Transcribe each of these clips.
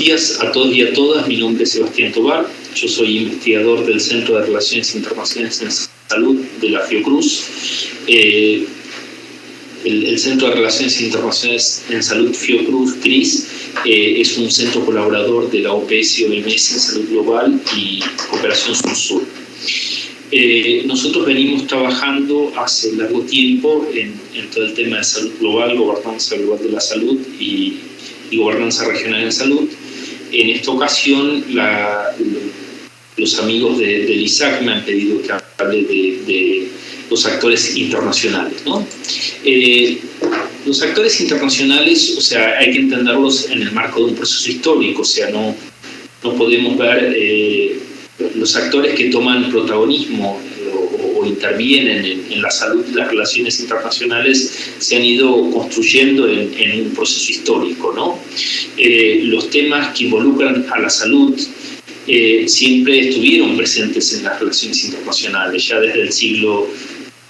días a todos y a todas. Mi nombre es Sebastián Tobar. Yo soy investigador del Centro de Relaciones Internacionales en Salud de la Fiocruz. El Centro de Relaciones Internacionales en Salud Fiocruz, CRIS, es un centro colaborador de la OPS-OMS en Salud Global y Cooperación Sur-Sur. Nosotros venimos trabajando hace largo tiempo en todo el tema de salud global, gobernanza global de la salud y gobernanza regional en salud. En esta ocasión, los amigos del ISAC me han pedido que hable de los actores internacionales, ¿no? Los actores internacionales, o sea, hay que entenderlos en el marco de un proceso histórico, o sea, no podemos ver los actores que toman protagonismo o intervienen en la salud y las relaciones internacionales se han ido construyendo en un proceso histórico, ¿no? Los temas que involucran a la salud siempre estuvieron presentes en las relaciones internacionales, ya desde el siglo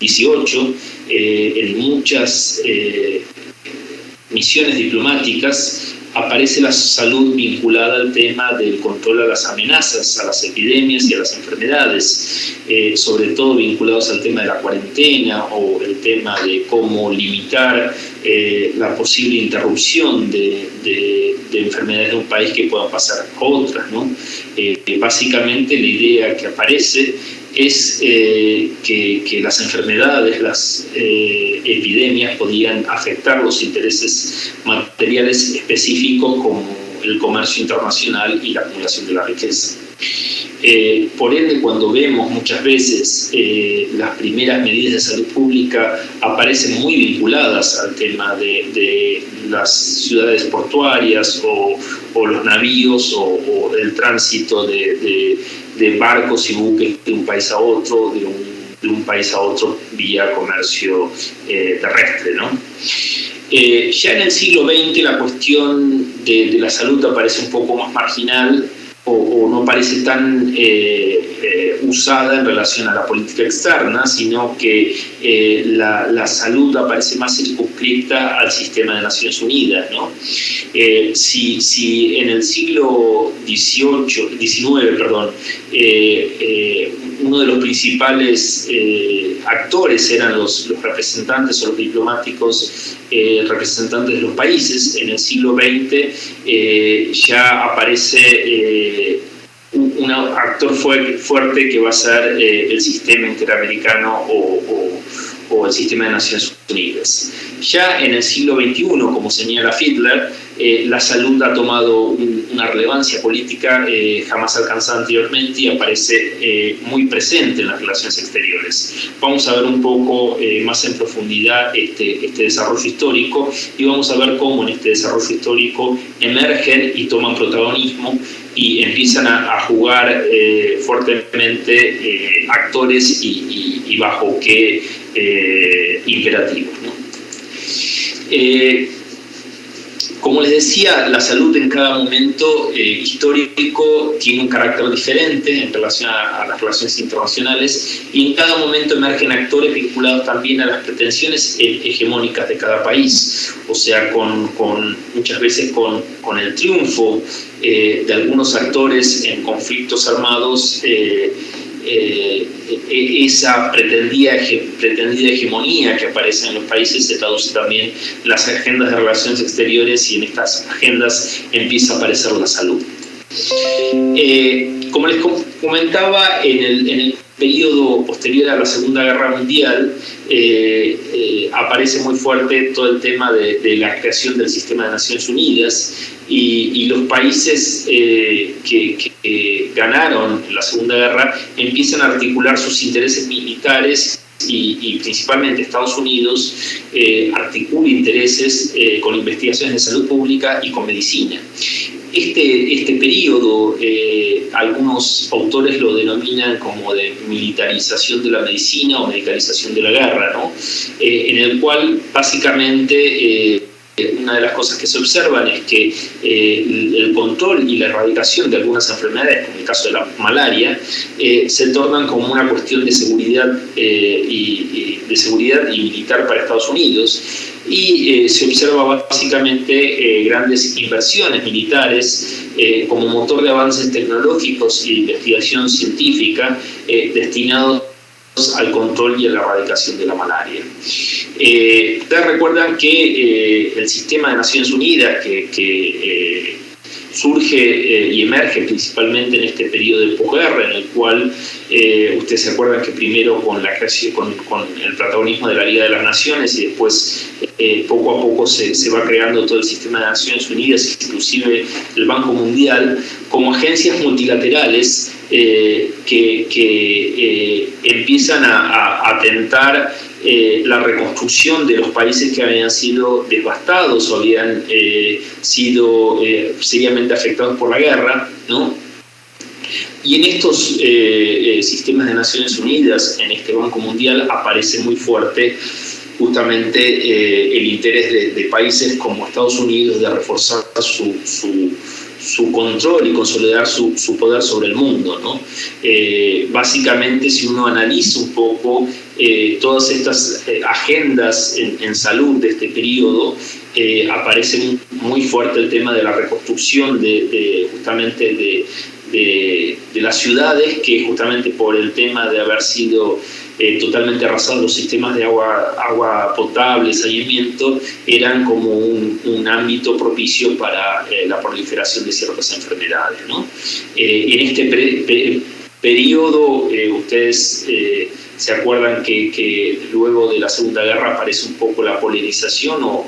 XVIII, en muchas misiones diplomáticas aparece la salud vinculada al tema del control a las amenazas, a las epidemias y a las enfermedades, sobre todo vinculados al tema de la cuarentena o el tema de cómo limitar la posible interrupción de enfermedades de un país que puedan pasar a otras, ¿no? Básicamente la idea que aparece es que las enfermedades, las epidemias podían afectar los intereses materiales específicos como el comercio internacional y la acumulación de la riqueza. Por ende, cuando vemos muchas veces las primeras medidas de salud pública aparecen muy vinculadas al tema de las ciudades portuarias o los navíos o el tránsito de barcos y buques de un país a otro, de un país a otro vía comercio terrestre, ¿no? Ya en el siglo XX la cuestión de la salud aparece un poco más marginal o no parece tan usada en relación a la política externa, sino que la salud aparece más circunscripta al sistema de Naciones Unidas, ¿no? Si en el siglo XIX, uno de los principales actores eran los representantes o los diplomáticos representantes de los países, en el siglo XX ya aparece un actor fuerte que va a ser el sistema interamericano o el sistema de Naciones Unidas. Ya en el siglo XXI, como señala Fiedler, la salud ha tomado una relevancia política jamás alcanzada anteriormente y aparece muy presente en las relaciones exteriores. Vamos a ver un poco más en profundidad este desarrollo histórico y vamos a ver cómo en este desarrollo histórico emergen y toman protagonismo y empiezan a jugar fuertemente actores y bajo qué imperativos, ¿no? Como les decía, la salud en cada momento histórico tiene un carácter diferente en relación a las relaciones internacionales y en cada momento emergen actores vinculados también a las pretensiones hegemónicas de cada país, o sea, muchas veces con el triunfo de algunos actores en conflictos armados, esa pretendida hegemonía que aparece en los países se traduce también en las agendas de relaciones exteriores y en estas agendas empieza a aparecer la salud. Como les comentaba, en el periodo posterior a la Segunda Guerra Mundial aparece muy fuerte todo el tema de la creación del sistema de Naciones Unidas y los países que ganaron la Segunda Guerra empiezan a articular sus intereses militares y principalmente Estados Unidos articula intereses con investigaciones de salud pública y con medicina. Este periodo, algunos autores lo denominan como de militarización de la medicina o medicalización de la guerra, ¿no? En el cual básicamente una de las cosas que se observan es que el control y la erradicación de algunas enfermedades, como el caso de la malaria, se tornan como una cuestión de seguridad y militar para Estados Unidos. y se observa básicamente grandes inversiones militares como motor de avances tecnológicos y investigación científica destinados al control y a la erradicación de la malaria. Ustedes recuerdan que el sistema de Naciones Unidas, que surge y emerge principalmente en este periodo de posguerra, en el cual ustedes se acuerdan que primero con la creación, con el protagonismo de la Liga de las Naciones, y después poco a poco se va creando todo el sistema de Naciones Unidas, inclusive el Banco Mundial, como agencias multilaterales que empiezan a tentar la reconstrucción de los países que habían sido devastados o habían sido seriamente afectados por la guerra, ¿no? Y en estos sistemas de Naciones Unidas, en este Banco Mundial, aparece muy fuerte justamente el interés de países como Estados Unidos de reforzar su control y consolidar su poder sobre el mundo, ¿no? Básicamente, si uno analiza un poco todas estas agendas en salud de este periodo, aparece muy fuerte el tema de la reconstrucción justamente de las ciudades, que justamente por el tema de haber sido totalmente arrasados los sistemas de agua potable, saneamiento, eran como un ámbito propicio para la proliferación de ciertas enfermedades, ¿no? En este periodo, ustedes se acuerdan que luego de la Segunda Guerra aparece un poco la polarización o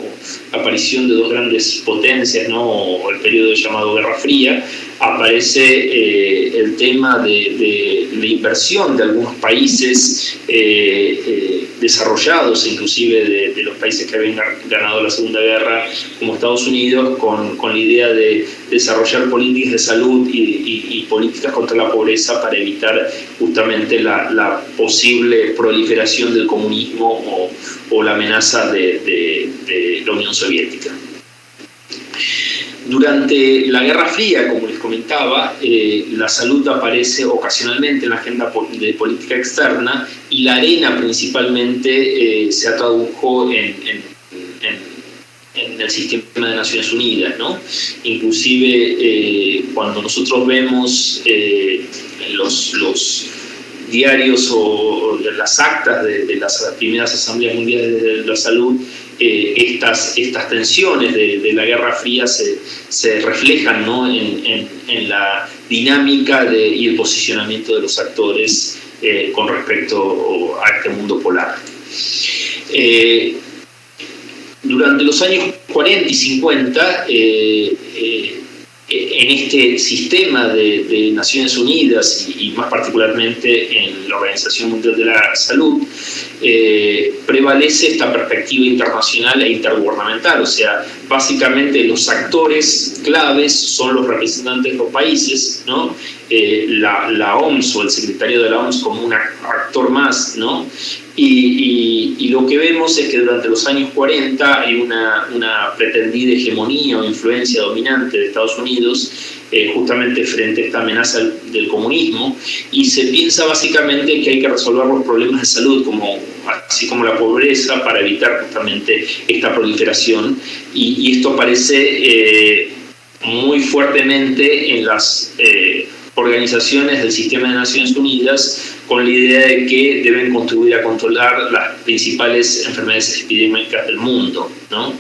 aparición de dos grandes potencias, ¿no? O el periodo llamado Guerra Fría. Aparece el tema de la inversión de algunos países desarrollados, inclusive de los países que habían ganado la Segunda Guerra, como Estados Unidos, con la idea de desarrollar políticas de salud y políticas contra la pobreza para evitar justamente la posible proliferación del comunismo o la amenaza de la Unión Soviética. Durante la Guerra Fría, como les comentaba, la salud aparece ocasionalmente en la agenda de política externa, y la arena principalmente se tradujo en el sistema de Naciones Unidas, ¿no? Inclusive cuando nosotros vemos los diarios o las actas de las primeras asambleas mundiales de la salud, estas tensiones de la Guerra Fría se reflejan, ¿no? en la dinámica y el posicionamiento de los actores con respecto a este mundo polar. Durante los años 40 y 50, en este sistema de Naciones Unidas y más particularmente en la Organización Mundial de la Salud, prevalece esta perspectiva internacional e intergubernamental. O sea, básicamente los actores claves son los representantes de los países, ¿no? La OMS o el secretario de la OMS como un actor más, ¿no? Y lo que vemos es que durante los años 40 hay una pretendida hegemonía o influencia dominante de Estados Unidos justamente frente a esta amenaza del comunismo, y se piensa básicamente que hay que resolver los problemas de salud, así como la pobreza, para evitar justamente esta proliferación, y esto aparece muy fuertemente en las organizaciones del sistema de Naciones Unidas, con la idea de que deben contribuir a controlar las principales enfermedades epidémicas del mundo, ¿no?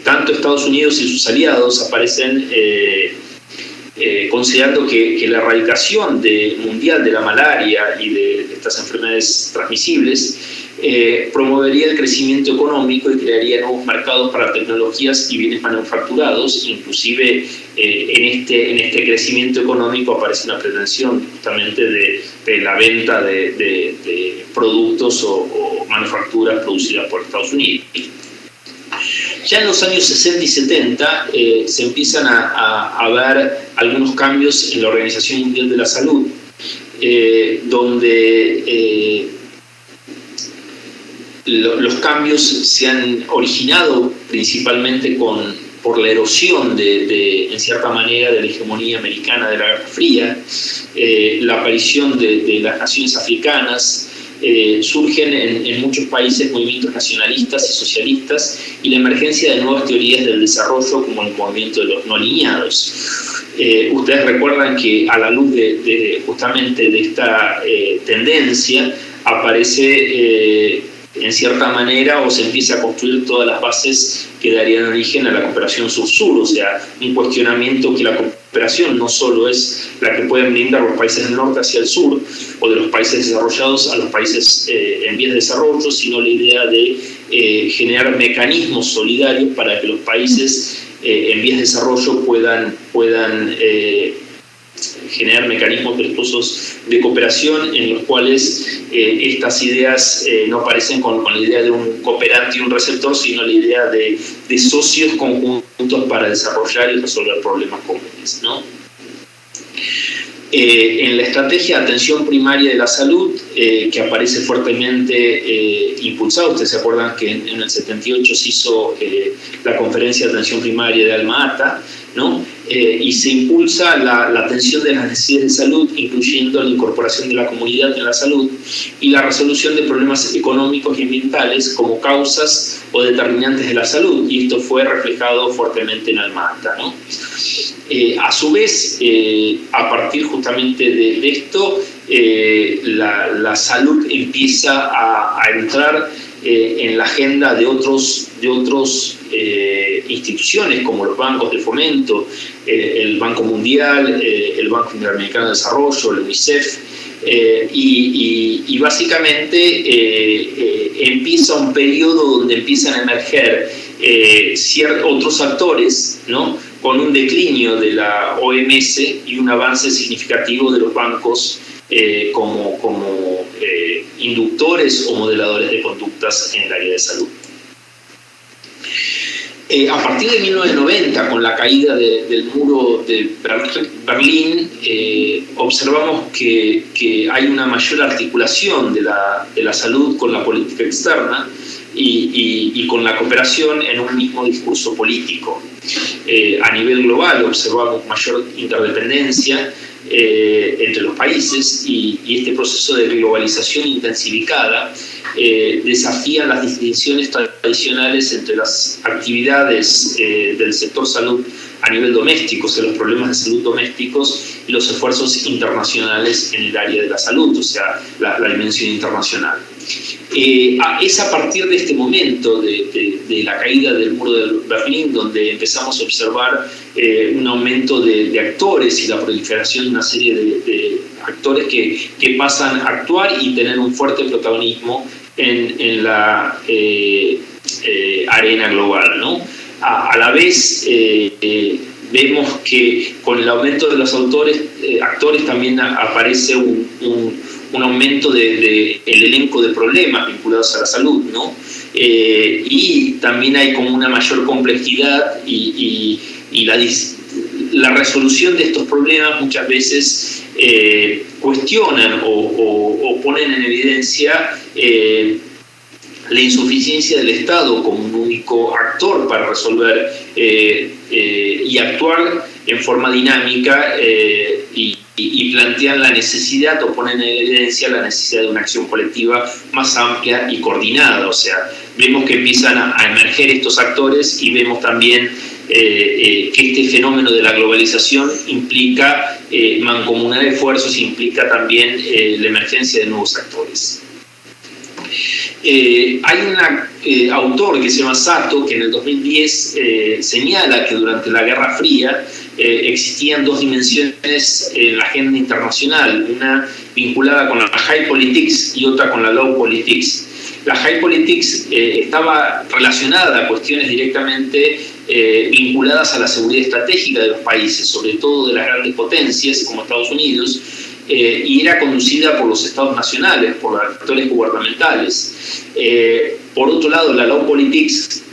Tanto Estados Unidos y sus aliados aparecen considerando que la erradicación mundial de la malaria y de estas enfermedades transmisibles promovería el crecimiento económico y crearía nuevos mercados para tecnologías y bienes manufacturados. Inclusive en este crecimiento económico aparece una pretensión justamente de la venta de productos o manufacturas producidas por Estados Unidos. Ya en los años 60 y 70 se empiezan a ver algunos cambios en la Organización Mundial de la Salud, donde los cambios se han originado principalmente por la erosión en cierta manera de la hegemonía americana de la Guerra Fría, la aparición de las naciones africanas, surgen en muchos países movimientos nacionalistas y socialistas y la emergencia de nuevas teorías del desarrollo como el movimiento de los no alineados. Ustedes recuerdan que a la luz justamente de esta tendencia aparece en cierta manera o se empieza a construir todas las bases que darían origen a la cooperación sur-sur, o sea, un cuestionamiento que la cooperación no solo es la que pueden brindar los países del norte hacia el sur o de los países desarrollados a los países en vías de desarrollo, sino la idea de generar mecanismos solidarios para que los países en vías de desarrollo puedan generar mecanismos virtuosos de cooperación en los cuales estas ideas no aparecen con la idea de un cooperante y un receptor, sino la idea de socios conjuntos para desarrollar y resolver problemas comunes, ¿no? En la estrategia de atención primaria de la salud, que aparece fuertemente impulsada, ustedes se acuerdan que en el 78 se hizo la conferencia de atención primaria de Alma-Ata, ¿no? Y se impulsa la atención de las necesidades de salud, incluyendo la incorporación de la comunidad en la salud y la resolución de problemas económicos y ambientales como causas o determinantes de la salud, y esto fue reflejado fuertemente en Alma-Ata, ¿no? A su vez, a partir justamente de esto, la salud empieza a entrar en la agenda de otros instituciones como los bancos de fomento, el Banco Mundial, el Banco Interamericano de Desarrollo, el UNICEF, y básicamente empieza un periodo donde empiezan a emerger otros actores, ¿no?, con un declinio de la OMS y un avance significativo de los bancos como inductores o modeladores de conductas en el área de salud. A partir de 1990, con la caída del muro de Berlín, observamos que hay una mayor articulación de la salud con la política externa y con la cooperación en un mismo discurso político. A nivel global observamos mayor interdependencia entre los países y este proceso de globalización intensificada desafía las distinciones tradicionales entre las actividades del sector salud a nivel doméstico, o sea, los problemas de salud domésticos y los esfuerzos internacionales en el área de la salud, o sea, la dimensión internacional. Es a partir de este momento de la caída del muro de Berlín donde empezamos a observar un aumento de actores y la proliferación de una serie de actores que pasan a actuar y tener un fuerte protagonismo en la arena global, ¿no? A la vez vemos que con el aumento de los actores también aparece un aumento del elenco de problemas vinculados a la salud, ¿no? Y también hay como una mayor complejidad y la resolución de estos problemas muchas veces cuestionan o ponen en evidencia la insuficiencia del Estado como un único actor para resolver y actuar en forma dinámica y plantean la necesidad o ponen en evidencia la necesidad de una acción colectiva más amplia y coordinada. O sea, vemos que empiezan a emerger estos actores y vemos también que este fenómeno de la globalización implica mancomunar esfuerzos, implica también la emergencia de nuevos actores. Hay un autor que se llama Sato que en el 2010 señala que durante la Guerra Fría existían dos dimensiones en la agenda internacional, una vinculada con la high politics y otra con la low politics. La high politics estaba relacionada a cuestiones directamente vinculadas a la seguridad estratégica de los países, sobre todo de las grandes potencias como Estados Unidos, y era conducida por los estados nacionales, por los actores gubernamentales. Por otro lado, la low politics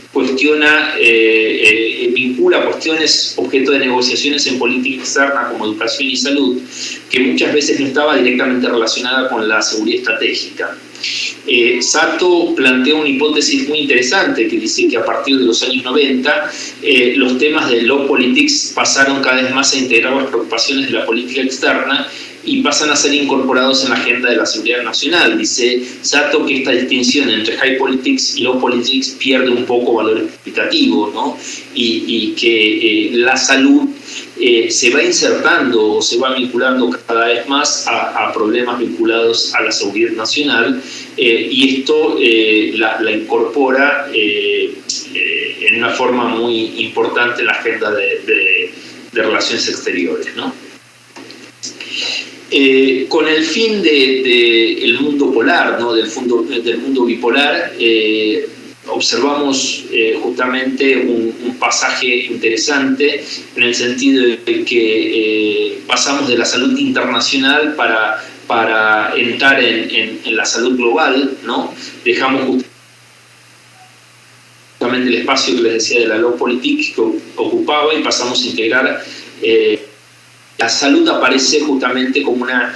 vincula cuestiones objeto de negociaciones en política externa como educación y salud, que muchas veces no estaba directamente relacionada con la seguridad estratégica. Sato plantea una hipótesis muy interesante que dice que a partir de los años 90 los temas de low politics pasaron cada vez más a integrar las preocupaciones de la política externa y pasan a ser incorporados en la agenda de la seguridad nacional. Dice Sato que esta distinción entre high politics y low politics pierde un poco valor explicativo, ¿no? Y que la salud se va insertando o se va vinculando cada vez más a problemas vinculados a la seguridad nacional, y esto la incorpora en una forma muy importante en la agenda de relaciones exteriores, ¿no? Con el fin del mundo polar, ¿no? del mundo bipolar, observamos justamente un pasaje interesante en el sentido de que pasamos de la salud internacional para entrar en la salud global, ¿no? Dejamos justamente el espacio que les decía de la low politics que ocupaba y pasamos a integrar la salud. Aparece justamente como una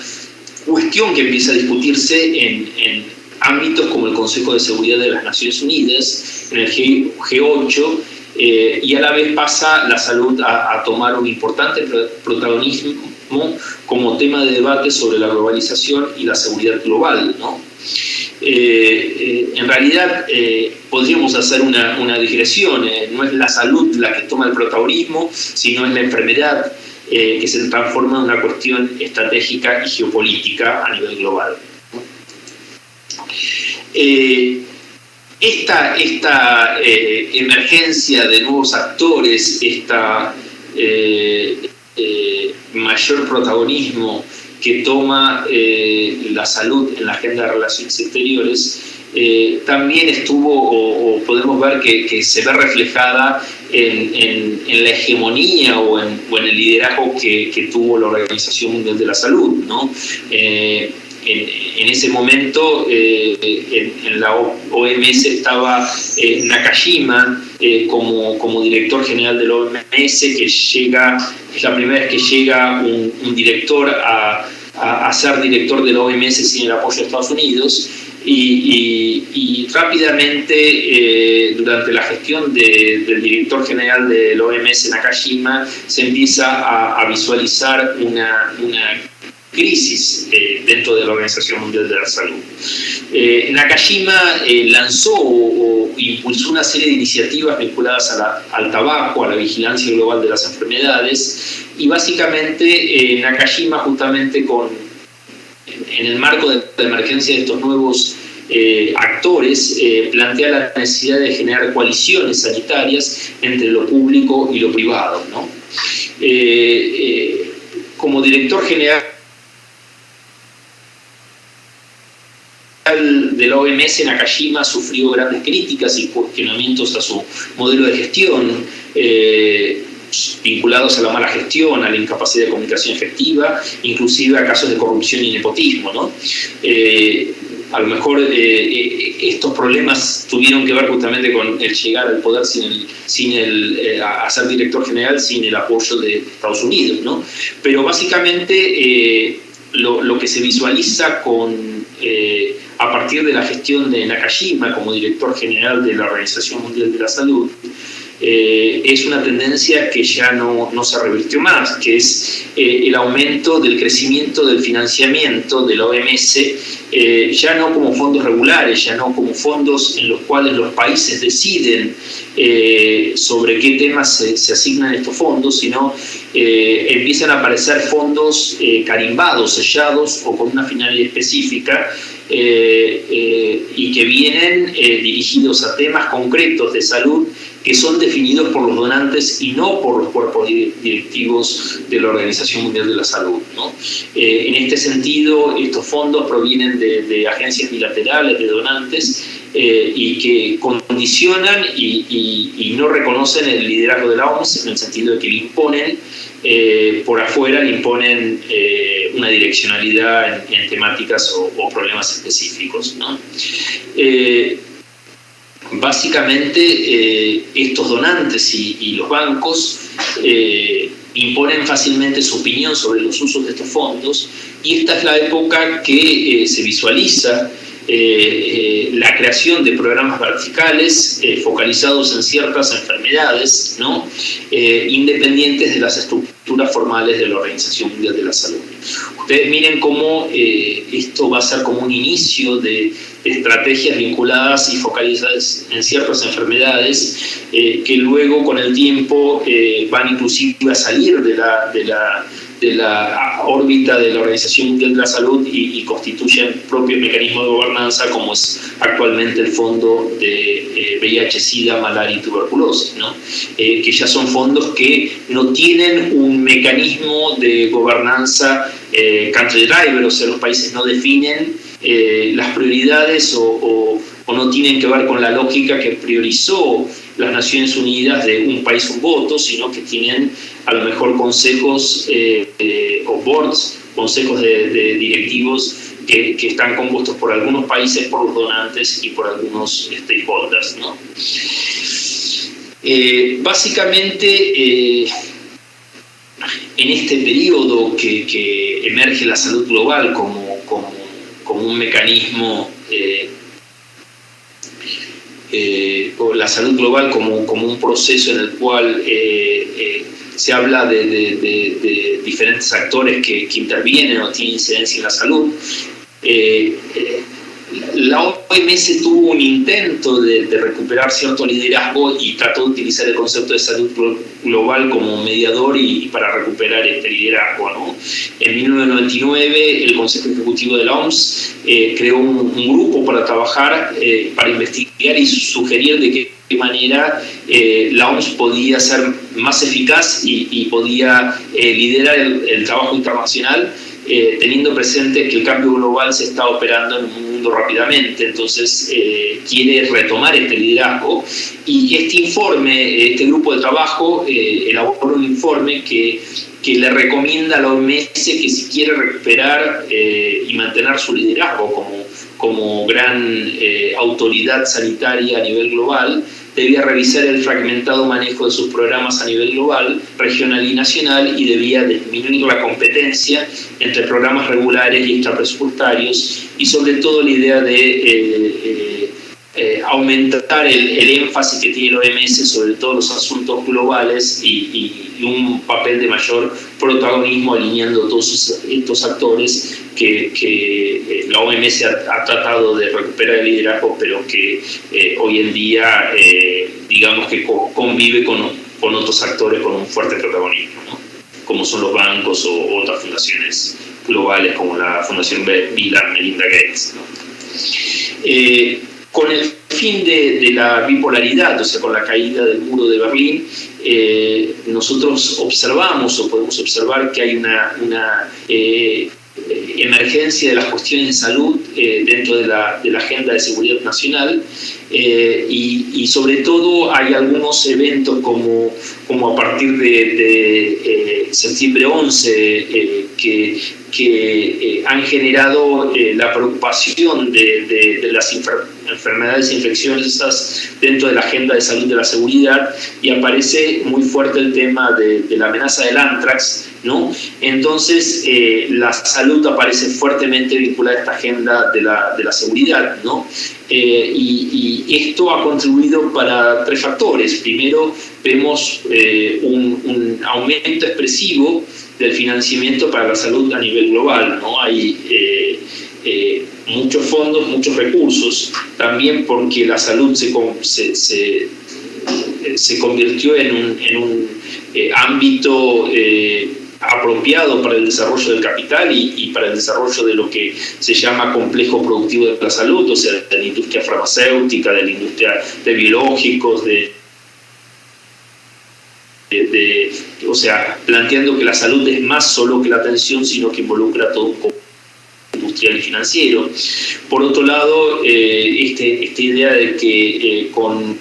cuestión que empieza a discutirse en ámbitos como el Consejo de Seguridad de las Naciones Unidas, en el G8, y a la vez pasa la salud a tomar un importante protagonismo como tema de debate sobre la globalización y la seguridad global, ¿no? En realidad podríamos hacer una digresión, no es la salud la que toma el protagonismo, sino es la enfermedad que se transforma en una cuestión estratégica y geopolítica a nivel global. Esta emergencia de nuevos actores, esta mayor protagonismo que toma la salud en la agenda de relaciones exteriores, también estuvo, o podemos ver que se ve reflejada en la hegemonía o en el liderazgo que tuvo la Organización Mundial de la Salud, ¿no? En ese momento en la OMS estaba Nakajima como director general de la OMS, que es la primera vez que llega un director a ser director de la OMS sin el apoyo de Estados Unidos, y rápidamente durante la gestión del director general de la OMS, Nakajima, se empieza a visualizar una crisis dentro de la Organización Mundial de la Salud. Nakajima lanzó o impulsó una serie de iniciativas vinculadas al tabaco, a la vigilancia global de las enfermedades, y básicamente Nakajima, justamente en el marco de la emergencia de estos nuevos actores, plantea la necesidad de generar coaliciones sanitarias entre lo público y lo privado, ¿no? Como director general de la OMS, Nakajima sufrió grandes críticas y cuestionamientos a su modelo de gestión, vinculados a la mala gestión, a la incapacidad de comunicación efectiva, inclusive a casos de corrupción y nepotismo, ¿no? A lo mejor estos problemas tuvieron que ver justamente con el llegar al poder a ser director general sin el apoyo de Estados Unidos, ¿no? Pero básicamente lo que se visualiza a partir de la gestión de Nakajima como director general de la Organización Mundial de la Salud, es una tendencia que ya no se revirtió más, que es el aumento del crecimiento del financiamiento de la OMS, ya no como fondos regulares, ya no como fondos en los cuales los países deciden sobre qué temas se asignan estos fondos, sino empiezan a aparecer fondos carimbados, sellados o con una finalidad específica, y que vienen dirigidos a temas concretos de salud que son definidos por los donantes y no por los cuerpos directivos de la Organización Mundial de la Salud, ¿no? En este sentido, estos fondos provienen de agencias bilaterales, de donantes, y que condicionan y no reconocen el liderazgo de la OMS, en el sentido de que le imponen por afuera, le imponen una direccionalidad en temáticas o problemas específicos, ¿no? Básicamente estos donantes y los bancos imponen fácilmente su opinión sobre los usos de estos fondos, y esta es la época que se visualiza la creación de programas verticales focalizados en ciertas enfermedades, ¿no? Independientes de las estructuras formales de la Organización Mundial de la Salud. ustedes miren cómo esto va a ser como un inicio de estrategias vinculadas y focalizadas en ciertas enfermedades que luego con el tiempo van inclusive a salir de la órbita de la Organización Mundial de la Salud y constituyen propios mecanismos de gobernanza, como es actualmente el Fondo de VIH-Sida, Malaria y Tuberculosis, ¿no? Que ya son fondos que no tienen un mecanismo de gobernanza country driver, o sea, los países no definen las prioridades o no tienen que ver con la lógica que priorizó las Naciones Unidas de un país un voto, sino que tienen a lo mejor consejos o boards, consejos de directivos que están compuestos por algunos países, por los donantes y por algunos stakeholders, ¿no? Básicamente, en este periodo que emerge la salud global como un mecanismo, o la salud global como un proceso en el cual se habla de diferentes actores que intervienen o tienen incidencia en la salud. La OMS tuvo un intento de recuperar cierto liderazgo y trató de utilizar el concepto de salud global como mediador y para recuperar este liderazgo, ¿no? En 1999 el Consejo Ejecutivo de la OMS creó un grupo para trabajar, para investigar y sugerir de qué manera la OMS podía ser más eficaz y podía liderar el trabajo internacional, teniendo presente que el cambio global se está operando en un mundo rápidamente. Entonces quiere retomar este liderazgo y este grupo de trabajo elaboró un informe que le recomienda a la OMS que si quiere recuperar y mantener su liderazgo como gran autoridad sanitaria a nivel global, debía revisar el fragmentado manejo de sus programas a nivel global, regional y nacional, y debía disminuir la competencia entre programas regulares y extrapresupuestarios, y sobre todo la idea de aumentar el énfasis que tiene la OMS sobre todos los asuntos globales y un papel de mayor protagonismo alineando todos estos actores que la OMS ha tratado de recuperar el liderazgo, pero que hoy en día digamos que convive con otros actores con un fuerte protagonismo, ¿no? Como son los bancos o otras fundaciones globales como la Fundación Bill and Melinda Gates, ¿no? Con el fin de la bipolaridad, o sea, con la caída del muro de Berlín, nosotros observamos o podemos observar que hay una emergencia de las cuestiones de salud dentro de la agenda de seguridad nacional, y sobre todo hay algunos eventos como a partir de septiembre 11 que han generado la preocupación de las enfermedades e infecciones dentro de la agenda de salud de la seguridad, y aparece muy fuerte el tema de la amenaza del anthrax, ¿no? Entonces la salud aparece fuertemente vinculada a esta agenda de la seguridad, ¿no? Y esto ha contribuido para tres factores. Primero, vemos un aumento expresivo del financiamiento para la salud a nivel global, ¿no? Hay muchos fondos, muchos recursos, también porque la salud se convirtió en un ámbito apropiado para el desarrollo del capital y para el desarrollo de lo que se llama complejo productivo de la salud, o sea, de la industria farmacéutica, de la industria de biológicos, o sea, planteando que la salud es más solo que la atención, sino que involucra todo un complejo industrial y financiero. Por otro lado, esta idea de que con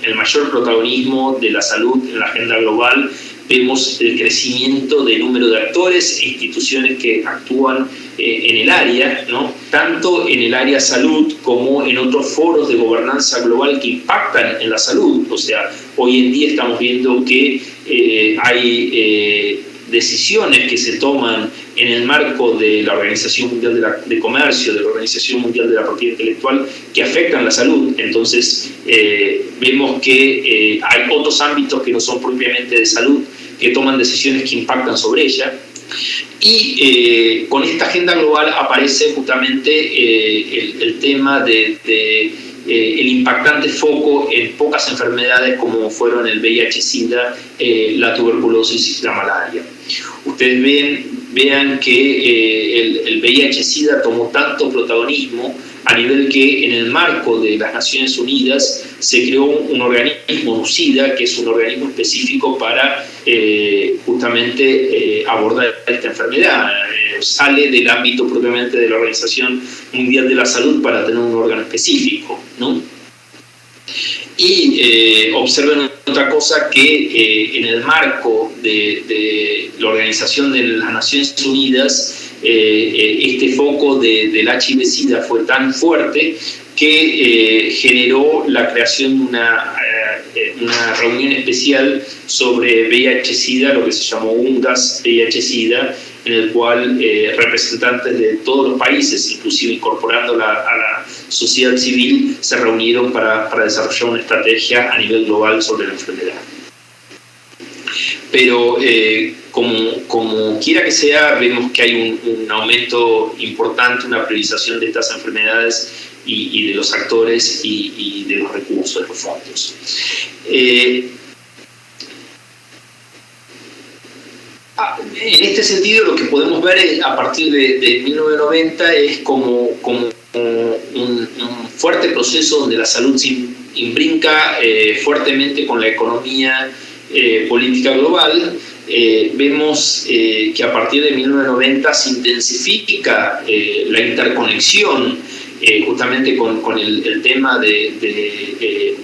el mayor protagonismo de la salud en la agenda global, vemos el crecimiento del número de actores e instituciones que actúan en el área, ¿no? Tanto en el área salud como en otros foros de gobernanza global que impactan en la salud. O sea, hoy en día estamos viendo que hay decisiones que se toman en el marco de la Organización Mundial de Comercio, de la Organización Mundial de la Propiedad Intelectual, que afectan la salud. Entonces, vemos que hay otros ámbitos que no son propiamente de salud, que toman decisiones que impactan sobre ella. Y con esta agenda global aparece justamente el tema de el impactante foco en pocas enfermedades como fueron el VIH-Sida, la tuberculosis y la malaria. Ustedes vean que el VIH-Sida tomó tanto protagonismo a nivel que en el marco de las Naciones Unidas se creó un organismo, NUCIDA, que es un organismo específico para justamente abordar esta enfermedad. Sale del ámbito propiamente de la Organización Mundial de la Salud para tener un órgano específico, ¿no? Y observen otra cosa, que en el marco de la Organización de las Naciones Unidas, este foco del HIV-Sida fue tan fuerte que generó la creación de una reunión especial sobre VIH-Sida, lo que se llamó UNGAS VIH-Sida, en el cual representantes de todos los países, inclusive incorporando a la sociedad civil, se reunieron para desarrollar una estrategia a nivel global sobre la enfermedad. Pero como quiera que sea, vemos que hay un aumento importante, una priorización de estas enfermedades y de los actores y de los recursos, de los fondos. En este sentido, lo que podemos ver a partir de 1990 es como un fuerte proceso donde la salud se imbrinca fuertemente con la economía política global. Vemos que a partir de 1990 se intensifica la interconexión justamente con el tema de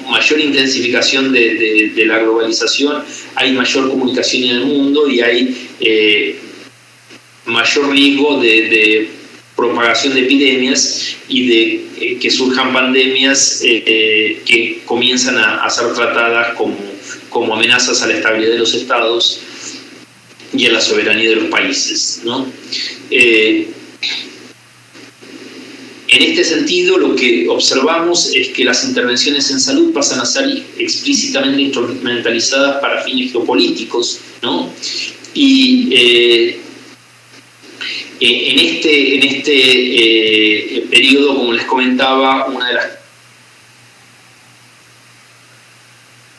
mayor intensificación de la globalización. Hay mayor comunicación en el mundo y hay mayor riesgo de propagación de epidemias y de que surjan pandemias que comienzan a ser tratadas como amenazas a la estabilidad de los estados y a la soberanía de los países, ¿no? En este sentido, lo que observamos es que las intervenciones en salud pasan a ser explícitamente instrumentalizadas para fines geopolíticos, ¿no? Y en este periodo, como les comentaba, una de las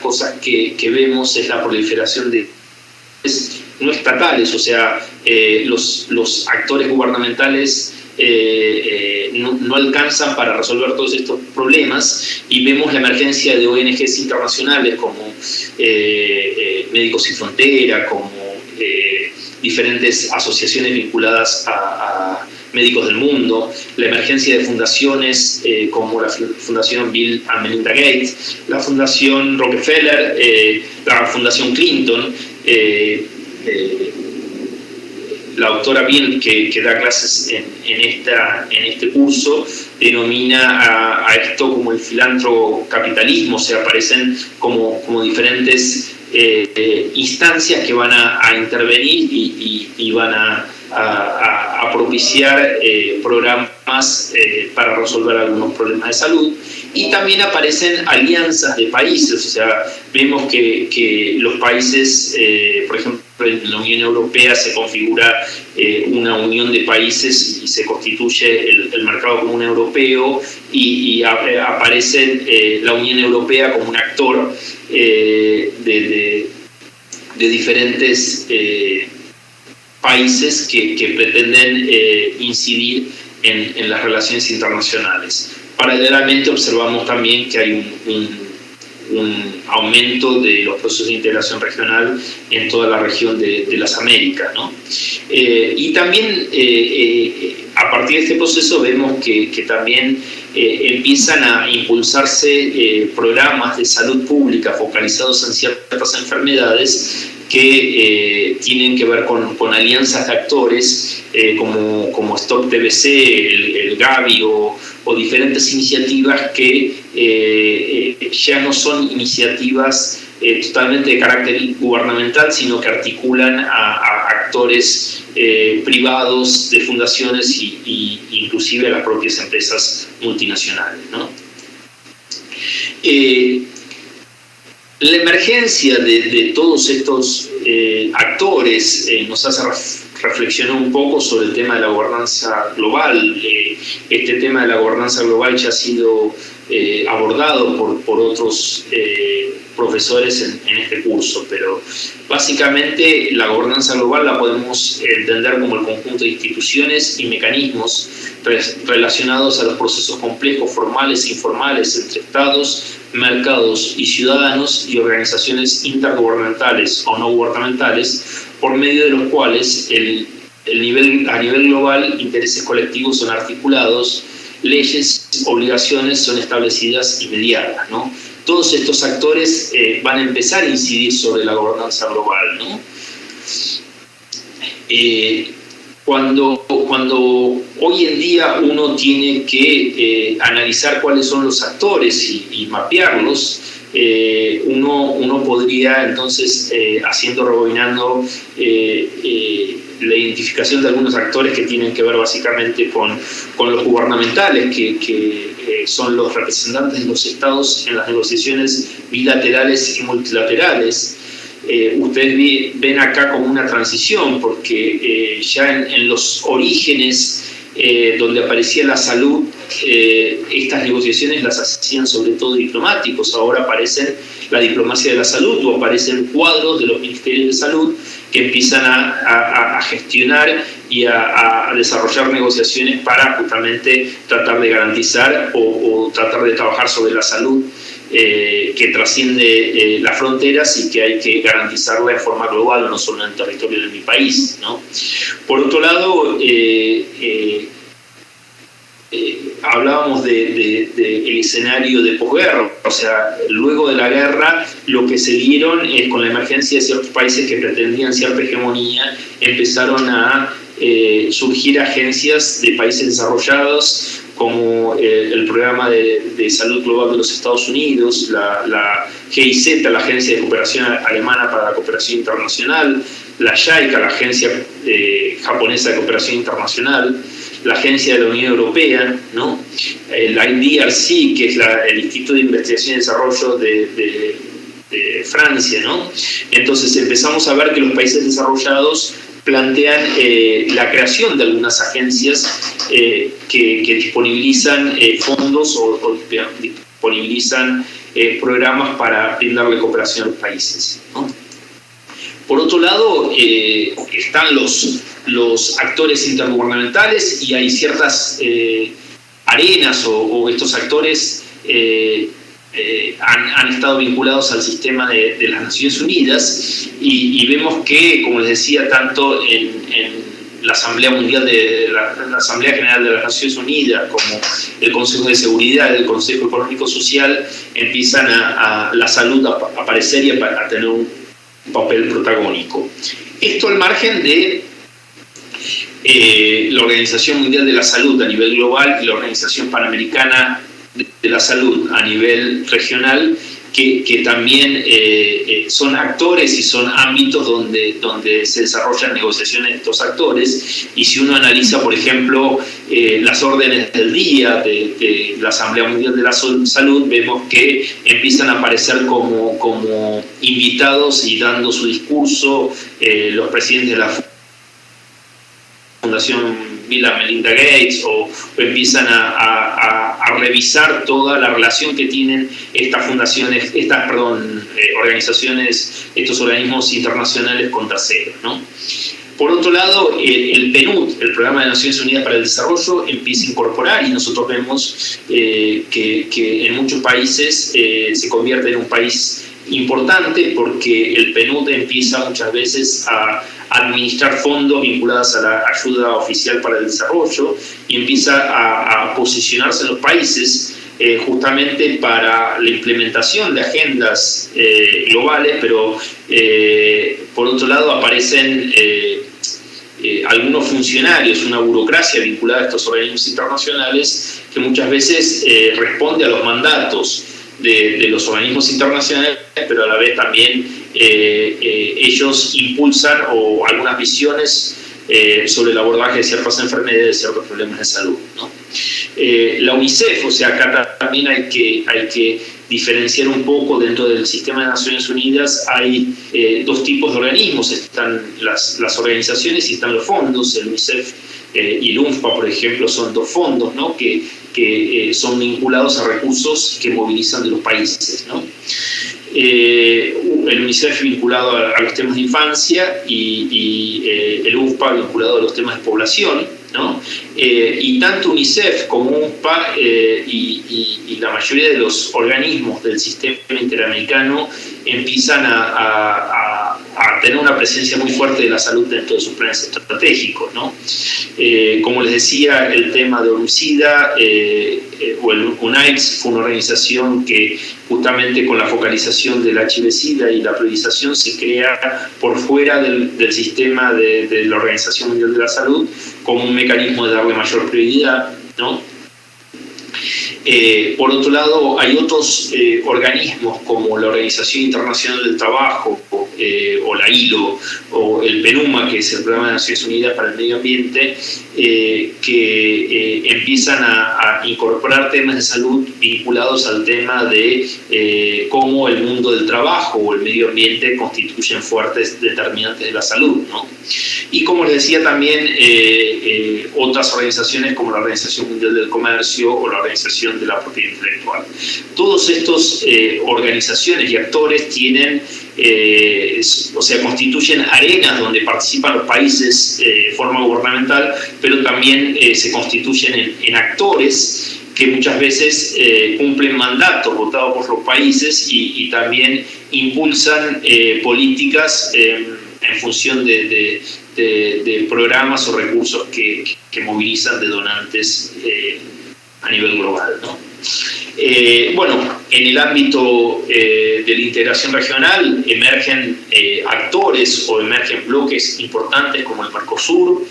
cosas que vemos es la proliferación de no estatales, o sea, los actores gubernamentales no alcanzan para resolver todos estos problemas, y vemos la emergencia de ONGs internacionales como Médicos Sin Frontera, como diferentes asociaciones vinculadas a Médicos del Mundo, la emergencia de fundaciones como la Fundación Bill and Melinda Gates, la Fundación Rockefeller, la Fundación Clinton. La doctora Bill, que da clases en este curso, denomina a esto como el filántropo capitalismo, o sea, aparecen como diferentes instancias que van a intervenir y van a propiciar programas para resolver algunos problemas de salud. Y también aparecen alianzas de países, o sea, vemos que los países, por ejemplo, en la Unión Europea se configura una unión de países y se constituye el mercado común europeo, y aparece la Unión Europea como un actor de diferentes países que pretenden incidir en las relaciones internacionales. Paralelamente observamos también que hay un aumento de los procesos de integración regional en toda la región de las Américas, ¿no? Y también a partir de este proceso vemos que también empiezan a impulsarse programas de salud pública focalizados en ciertas enfermedades que tienen que ver con alianzas de actores como Stop TBC, el Gavi o diferentes iniciativas que ya no son iniciativas totalmente de carácter gubernamental, sino que articulan a actores privados, de fundaciones y inclusive a las propias empresas multinacionales, ¿no? La emergencia de todos estos actores nos hace reflexionar un poco sobre el tema de la gobernanza global. Este tema de la gobernanza global ya ha sido abordado por otros profesores en este curso, pero básicamente la gobernanza global la podemos entender como el conjunto de instituciones y mecanismos relacionados a los procesos complejos, formales e informales entre estados, mercados y ciudadanos y organizaciones intergubernamentales o no gubernamentales, por medio de los cuales a nivel global intereses colectivos son articulados, leyes, obligaciones son establecidas y mediadas, ¿no? Todos estos actores van a empezar a incidir sobre la gobernanza global, ¿no? Cuando hoy en día uno tiene que analizar cuáles son los actores y mapearlos, uno podría entonces, rebobinando la identificación de algunos actores que tienen que ver básicamente con los gubernamentales, que son los representantes de los estados en las negociaciones bilaterales y multilaterales. Ustedes ven acá como una transición, porque ya en los orígenes donde aparecía la salud, estas negociaciones las hacían sobre todo diplomáticos. Ahora aparecen la diplomacia de la salud o aparecen cuadros de los ministerios de salud que empiezan a gestionar y a desarrollar negociaciones para justamente tratar de garantizar o tratar de trabajar sobre la salud que trasciende las fronteras y que hay que garantizarla de forma global, no solo en el territorio de mi país, ¿no? Por otro lado, hablábamos del escenario de posguerra, o sea, luego de la guerra lo que se dieron es, con la emergencia de ciertos países que pretendían cierta hegemonía, empezaron a surgir agencias de países desarrollados, como el Programa de Salud Global de los Estados Unidos, la GIZ, la Agencia de Cooperación Alemana para la Cooperación Internacional, la JICA, la Agencia Japonesa de Cooperación Internacional, la Agencia de la Unión Europea, ¿no? La IDRC, que es el Instituto de Investigación y Desarrollo de Francia, ¿no? Entonces empezamos a ver que los países desarrollados plantean la creación de algunas agencias que disponibilizan fondos o disponibilizan programas para brindarle cooperación a los países, ¿no? Por otro lado, están los actores intergubernamentales, y hay ciertas arenas o estos actores han estado vinculados al sistema de las Naciones Unidas, y vemos que, como les decía, tanto en la Asamblea Mundial la Asamblea General de las Naciones Unidas, como el Consejo de Seguridad, el Consejo Económico Social, empiezan la salud a aparecer y a tener un papel protagónico. Esto al margen de la Organización Mundial de la Salud a nivel global y la Organización Panamericana de la Salud a nivel regional, que también son actores y son ámbitos donde se desarrollan negociaciones de estos actores. Y si uno analiza, por ejemplo, las órdenes del día de la Asamblea Mundial de la Salud, vemos que empiezan a aparecer como invitados y dando su discurso los presidentes de la Fundación Bill y Melinda Gates, o empiezan a revisar toda la relación que tienen estas fundaciones, organizaciones, estos organismos internacionales con terceros, ¿no? Por otro lado, el PNUD, el Programa de Naciones Unidas para el Desarrollo, empieza a incorporar, y nosotros vemos que en muchos países se convierte en un país importante, porque el PNUD empieza muchas veces a administrar fondos vinculados a la ayuda oficial para el desarrollo, y empieza a posicionarse en los países justamente para la implementación de agendas globales, pero por otro lado aparecen algunos funcionarios, una burocracia vinculada a estos organismos internacionales que muchas veces responde a los mandatos de los organismos internacionales, pero a la vez también ellos impulsan algunas visiones sobre el abordaje de ciertas enfermedades, de ciertos problemas de salud, ¿no? La UNICEF, o sea, acá también hay que diferenciar un poco dentro del sistema de Naciones Unidas. Hay dos tipos de organismos, están las organizaciones y están los fondos. El UNICEF y el UNFPA, por ejemplo, son dos fondos, ¿no?, que son vinculados a recursos que movilizan de los países, ¿no? El UNICEF vinculado a los temas de infancia y el UNFPA vinculado a los temas de población, ¿no? Y tanto UNICEF como UNFPA y la mayoría de los organismos del sistema interamericano empiezan a tener una presencia muy fuerte de la salud dentro de sus planes estratégicos, ¿no? Como les decía, el tema de ONU-SIDA o el UNAIDS fue una organización que justamente con la focalización del HIV-SIDA y la priorización se crea por fuera del sistema de la Organización Mundial de la Salud como un mecanismo de darle mayor prioridad, ¿no? Por otro lado, hay otros organismos como la Organización Internacional del Trabajo o la ILO o el PNUMA, que es el Programa de Naciones Unidas para el Medio Ambiente, que empiezan a incorporar temas de salud vinculados al tema de cómo el mundo del trabajo o el medio ambiente constituyen fuertes determinantes de la salud, ¿no? Y como les decía también, otras organizaciones como la Organización Mundial del Comercio o la Organización de la Propiedad Intelectual. Todos estos organizaciones y actores tienen, constituyen arenas donde participan los países de forma gubernamental, pero también se constituyen en actores que muchas veces cumplen mandatos votados por los países y también impulsan políticas en función de programas o recursos que movilizan de donantes a nivel global, ¿no? En el ámbito de la integración regional emergen actores o emergen bloques importantes como el Mercosur,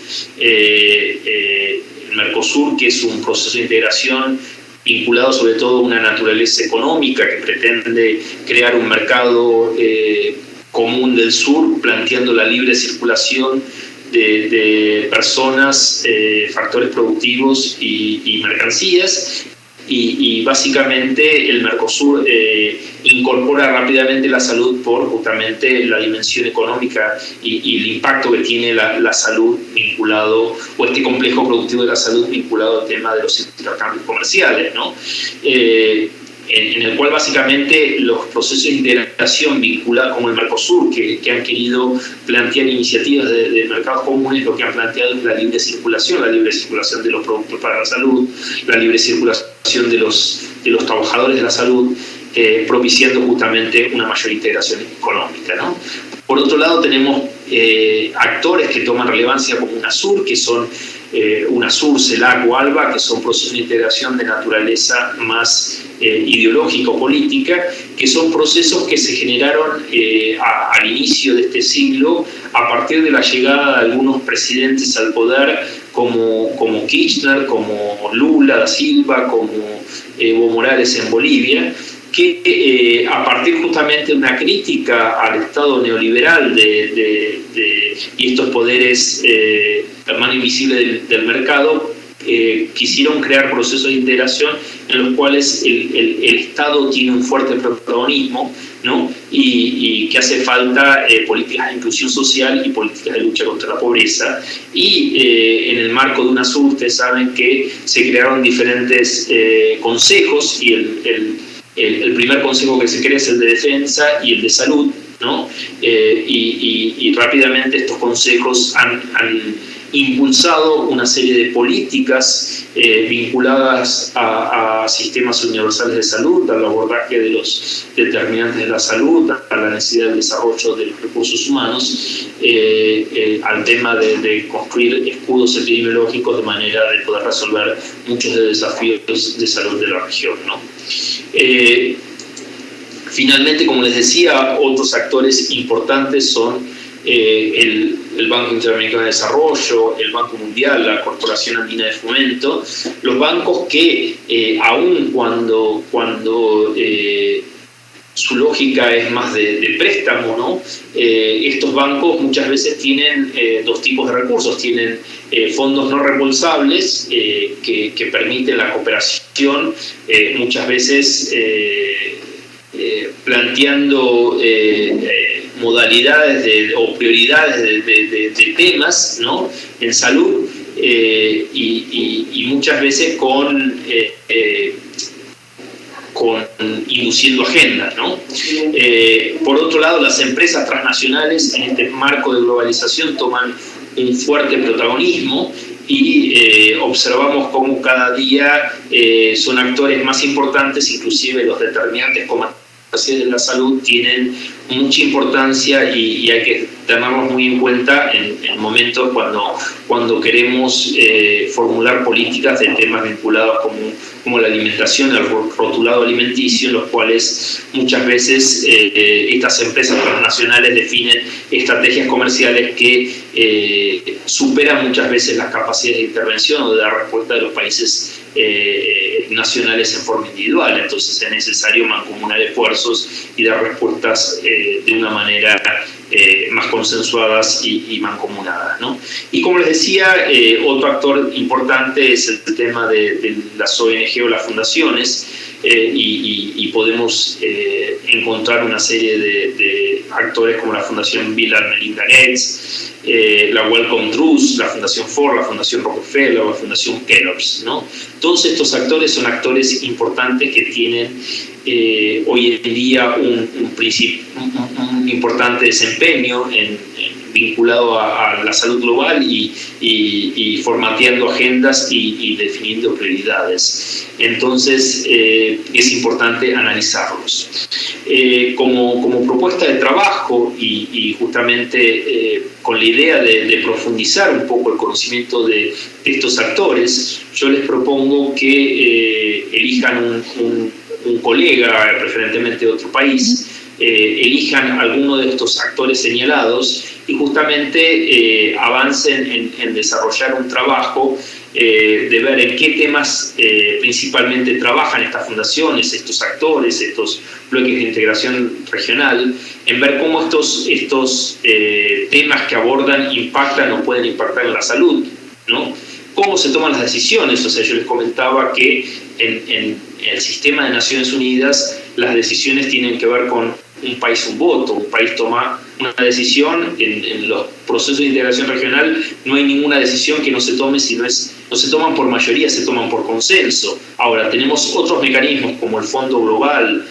que es un proceso de integración vinculado sobre todo a una naturaleza económica que pretende crear un mercado común del sur, planteando la libre circulación de personas, factores productivos y mercancías. Y básicamente el Mercosur incorpora rápidamente la salud por justamente la dimensión económica y el impacto que tiene la salud vinculado, o este complejo productivo de la salud vinculado al tema de los intercambios comerciales, ¿no? En el cual básicamente los procesos de integración vinculados como el Mercosur, que han querido plantear iniciativas de mercados comunes, lo que han planteado es la libre circulación de los productos para la salud, la libre circulación de los trabajadores de la salud, propiciando justamente una mayor integración económica, ¿no? Por otro lado tenemos actores que toman relevancia como UNASUR, que son UNASUR, CELAC o ALBA, que son procesos de integración de naturaleza más ideológico-política, que son procesos que se generaron al inicio de este siglo a partir de la llegada de algunos presidentes al poder como Kirchner, como Lula da Silva, como Evo Morales en Bolivia, que a partir justamente de una crítica al Estado neoliberal y estos poderes, la mano invisible del mercado, quisieron crear procesos de integración en los cuales el Estado tiene un fuerte protagonismo, ¿no? Y que hace falta políticas de inclusión social y políticas de lucha contra la pobreza. Y en el marco de UNASUR, ustedes saben que se crearon diferentes consejos, y el primer consejo que se crea es el de defensa y el de salud, ¿no? Y rápidamente estos consejos han impulsado una serie de políticas vinculadas a sistemas universales de salud, al abordaje de los determinantes de la salud, a la necesidad del desarrollo de los recursos humanos, al tema de construir escudos epidemiológicos de manera de poder resolver muchos de los desafíos de salud de la región, ¿no? Finalmente, como les decía, otros actores importantes son el Banco Interamericano de Desarrollo, el Banco Mundial, la Corporación Andina de Fomento, los bancos que aún cuando su lógica es más de préstamo, ¿no? Estos bancos muchas veces tienen dos tipos de recursos. Tienen fondos no reembolsables que permiten la cooperación, muchas veces planteando modalidades o prioridades de temas, ¿no?, en salud, y muchas veces con induciendo agendas, ¿no? Por otro lado, las empresas transnacionales en este marco de globalización toman un fuerte protagonismo y observamos cómo cada día son actores más importantes, inclusive los determinantes comerciales de la salud tienen mucha importancia y hay que tenerlos muy en cuenta en momentos cuando queremos formular políticas de temas vinculados como la alimentación, el rotulado alimenticio, en los cuales muchas veces estas empresas transnacionales definen estrategias comerciales que superan muchas veces las capacidades de intervención o de dar respuesta de los países nacionales en forma individual. Entonces es necesario mancomunar esfuerzos y dar respuestas de una manera más consensuadas y mancomunadas, ¿no? Y como les decía, otro actor importante es el tema de las ONG o las fundaciones, y podemos encontrar una serie de actores como la Fundación Bill and Melinda Gates, la Wellcome Trust, la Fundación Ford, la Fundación Rockefeller, la Fundación Kellogg's, ¿no? Todos estos actores son actores importantes que tienen hoy en día un importante desempeño vinculado a la salud global y formateando agendas y definiendo prioridades. Entonces, es importante analizarlos. Como propuesta de trabajo y justamente con la idea de profundizar un poco el conocimiento de estos actores, yo les propongo que elijan un colega, preferentemente de otro país, elijan alguno de estos actores señalados y justamente avancen en desarrollar un trabajo de ver en qué temas principalmente trabajan estas fundaciones, estos actores, estos bloques de integración regional, en ver cómo estos temas que abordan impactan o pueden impactar en la salud, ¿no? Cómo se toman las decisiones. O sea, yo les comentaba que en el sistema de Naciones Unidas las decisiones tienen que ver con un país, un voto. Un país toma una decisión. En los procesos de integración regional no hay ninguna decisión que no se tome no se toman por mayoría, se toman por consenso. Ahora, tenemos otros mecanismos como el Fondo Global,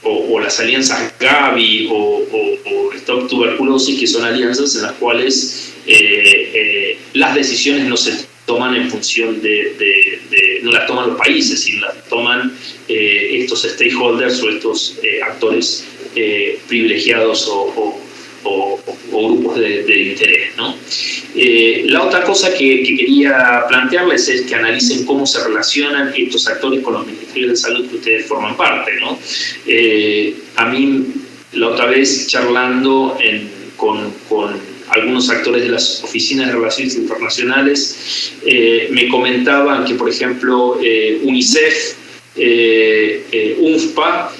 o las alianzas Gavi o Stop Tuberculosis, que son alianzas en las cuales las decisiones no se toman en función no las toman los países, sino las toman estos stakeholders o estos actores privilegiados o grupos de interés, ¿no? La otra cosa que quería plantearles es que analicen cómo se relacionan estos actores con los ministerios de salud que ustedes forman parte, ¿no? A mí, la otra vez, charlando con algunos actores de las oficinas de relaciones internacionales, me comentaban que, por ejemplo, UNICEF, UNFPA,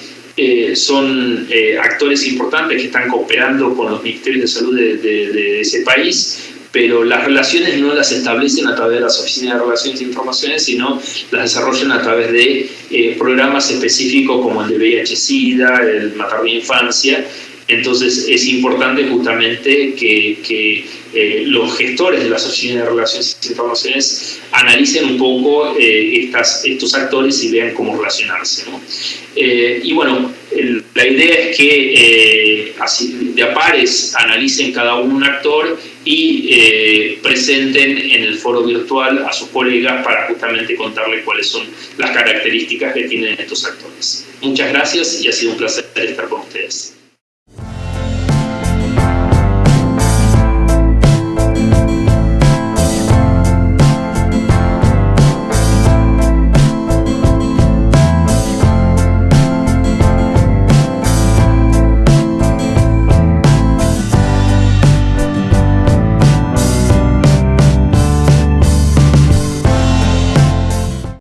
son actores importantes que están cooperando con los ministerios de salud de ese país, pero las relaciones no las establecen a través de las oficinas de relaciones internacionales, sino las desarrollan a través de programas específicos como el de VIH-Sida, el maternidad e infancia. Entonces es importante justamente que los gestores de las oficinas de relaciones internacionales analicen un poco estos actores y vean cómo relacionarse, ¿no? Y bueno, la idea es que así de a pares analicen cada uno un actor y presenten en el foro virtual a sus colegas para justamente contarles cuáles son las características que tienen estos actores. Muchas gracias y ha sido un placer estar con ustedes.